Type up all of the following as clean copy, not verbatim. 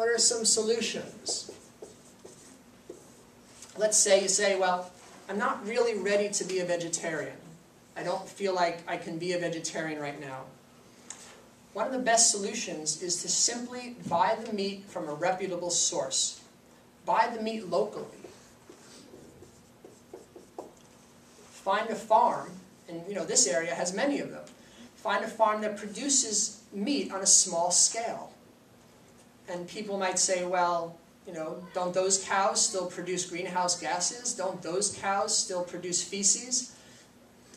what are some solutions? Let's say you say, well, I'm not really ready to be a vegetarian. I don't feel like I can be a vegetarian right now. One of the best solutions is to simply buy the meat from a reputable source. Buy the meat locally. Find a farm, and this area has many of them. Find a farm that produces meat on a small scale. And people might say, well, don't those cows still produce greenhouse gases? Don't those cows still produce feces?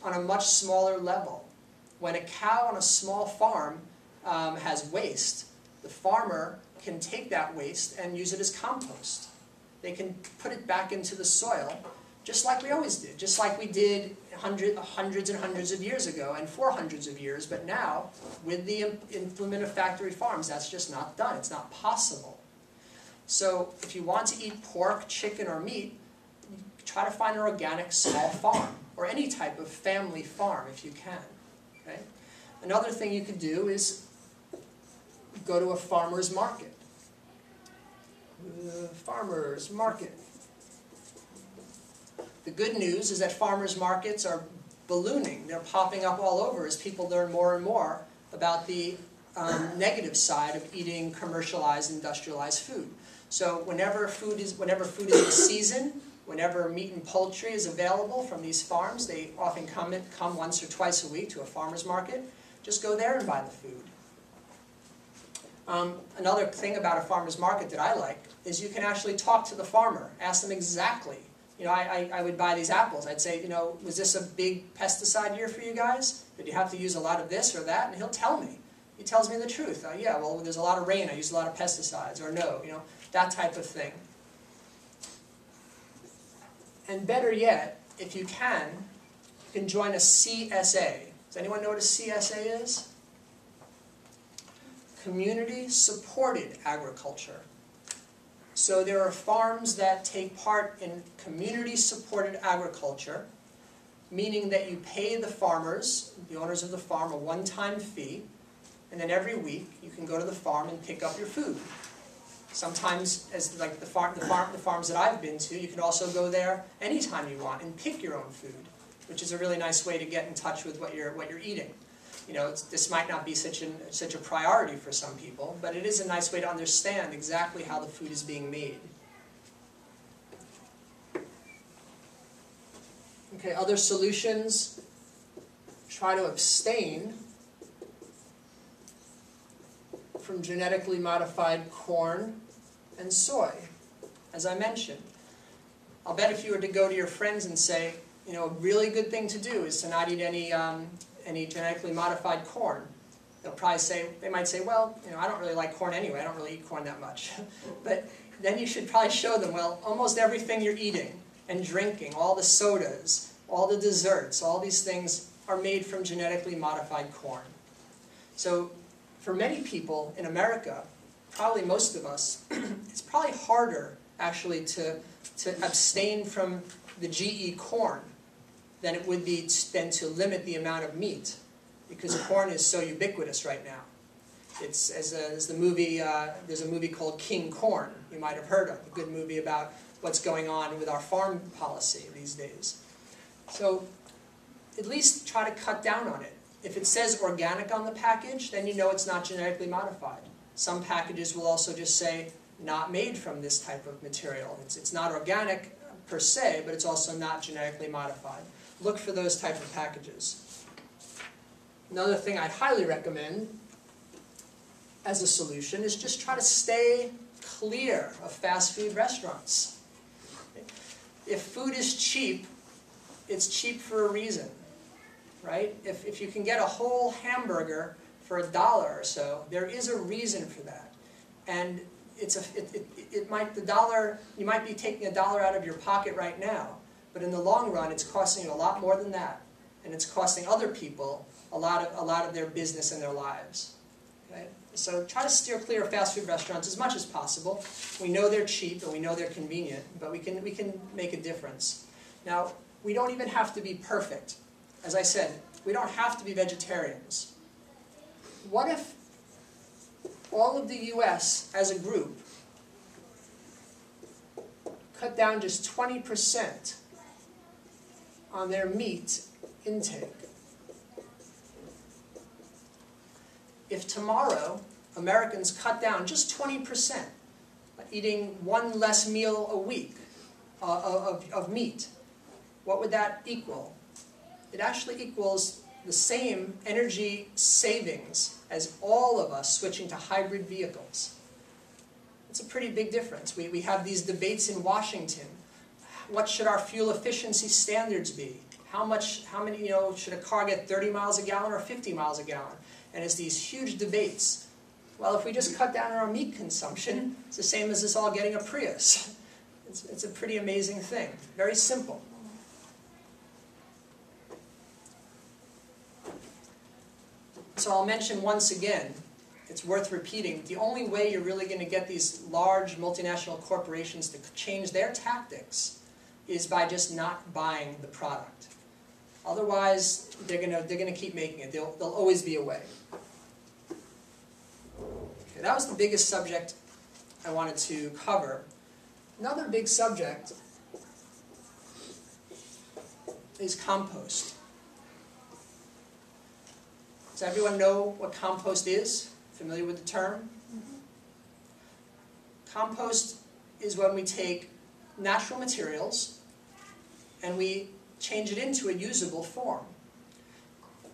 On a much smaller level. When a cow on a small farm has waste, the farmer can take that waste and use it as compost. They can put it back into the soil, just like we always did, just like we did hundreds and hundreds of years ago and for hundreds of years, but now, with the implement of factory farms, that's just not done. It's not possible. So if you want to eat pork, chicken, or meat, try to find an organic small farm, or any type of family farm if you can. Okay? Another thing you could do is go to a farmer's market. Farmer's market. The good news is that farmers markets are ballooning. They're popping up all over as people learn more and more about the negative side of eating commercialized, industrialized food. So whenever food is in season, whenever meat and poultry is available from these farms, they often come once or twice a week to a farmer's market. Just go there and buy the food. Another thing about a farmer's market that I like is you can actually talk to the farmer, ask them exactly. I would buy these apples. I'd say, was this a big pesticide year for you guys? Did you have to use a lot of this or that? And he'll tell me. He tells me the truth. Yeah, well, there's a lot of rain. I used a lot of pesticides. Or no, that type of thing. And better yet, if you can join a CSA. Does anyone know what a CSA is? Community Supported Agriculture. So there are farms that take part in community-supported agriculture, meaning that you pay the farmers, the owners of the farm, a one-time fee, and then every week you can go to the farm and pick up your food. Sometimes, as like the farms that I've been to, you can also go there anytime you want and pick your own food, which is a really nice way to get in touch with what you're eating. This might not be such a priority for some people, but it is a nice way to understand exactly how the food is being made. Okay, other solutions. Try to abstain from genetically modified corn and soy, as I mentioned. I'll bet if you were to go to your friends and say, a really good thing to do is to not eat any genetically modified corn. They might say, well, I don't really like corn anyway, I don't really eat corn that much. But then you should probably show them, well, almost everything you're eating and drinking, all the sodas, all the desserts, all these things are made from genetically modified corn. So for many people in America, probably most of us, it's probably harder actually to abstain from the GE corn than it would be to limit the amount of meat, because corn is so ubiquitous right now. It's there's a movie called King Corn, you might have heard of, a good movie about what's going on with our farm policy these days. So at least try to cut down on it. If it says organic on the package, then you know it's not genetically modified. Some packages will also just say not made from this type of material. It's not organic per se, but it's also not genetically modified. Look for those type of packages. Another thing I'd highly recommend as a solution is just try to stay clear of fast food restaurants. If food is cheap, it's cheap for a reason, right? If you can get a whole hamburger for $1 or so, there is a reason for that. And you might be taking $1 out of your pocket right now, but in the long run, it's costing you a lot more than that, and it's costing other people a lot of their business and their lives. Okay? So try to steer clear of fast food restaurants as much as possible. We know they're cheap and we know they're convenient, but we can make a difference. Now, we don't even have to be perfect. As I said, we don't have to be vegetarians. What if all of the US as a group cut down just 20% on their meat intake, if tomorrow Americans cut down just 20%, eating one less meal a week of meat, what would that equal? It actually equals the same energy savings as all of us switching to hybrid vehicles. It's a pretty big difference. We have these debates in Washington. What should our fuel efficiency standards be? How many, should a car get 30 miles a gallon or 50 miles a gallon? And it's these huge debates. Well, if we just cut down on our meat consumption, it's the same as us all getting a Prius. It's a pretty amazing thing. Very simple. So I'll mention once again, it's worth repeating, the only way you're really going to get these large multinational corporations to change their tactics is by just not buying the product. Otherwise, they're gonna keep making it. There'll always be a way. Okay, that was the biggest subject I wanted to cover. Another big subject is compost. Does everyone know what compost is? Familiar with the term? Mm-hmm. Compost is when we take natural materials and we change it into a usable form.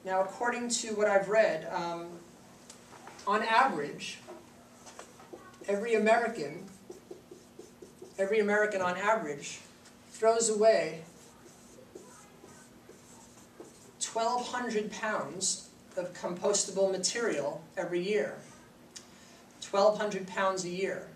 Now, according to what I've read, on average, every American on average throws away 1,200 pounds of compostable material every year. 1,200 pounds a year.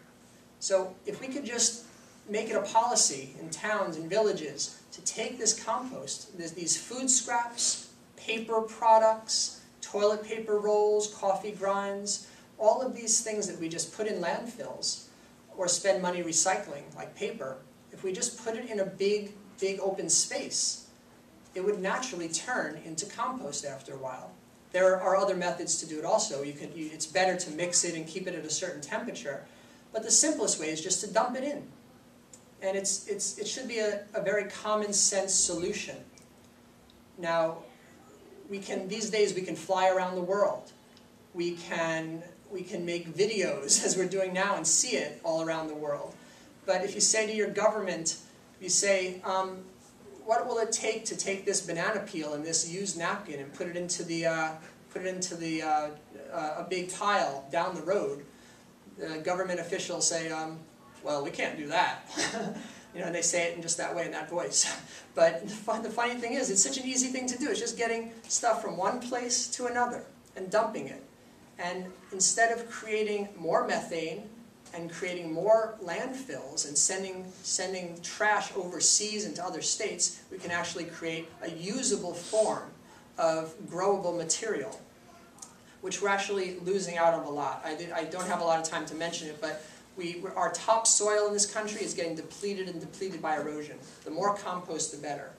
So if we could just make it a policy in towns and villages to take this compost, these food scraps, paper products, toilet paper rolls, coffee grinds, all of these things that we just put in landfills or spend money recycling, like paper, if we just put it in a big open space, it would naturally turn into compost after a while. There are other methods to do it also. It's better to mix it and keep it at a certain temperature, but the simplest way is just to dump it in. And it should be a very common sense solution. Now, these days we can fly around the world. We can make videos, as we're doing now, and see it all around the world. But if you say to your government, you say, what will it take to take this banana peel and this used napkin and put it into a big pile down the road? The government officials say, well, we can't do that. And they say it in just that way, in that voice. But the funny thing is, it's such an easy thing to do. It's just getting stuff from one place to another and dumping it. And instead of creating more methane and creating more landfills and sending trash overseas into other states, we can actually create a usable form of growable material, which we're actually losing out on a lot. I don't have a lot of time to mention it, but our topsoil in this country is getting depleted and depleted by erosion. The more compost, the better.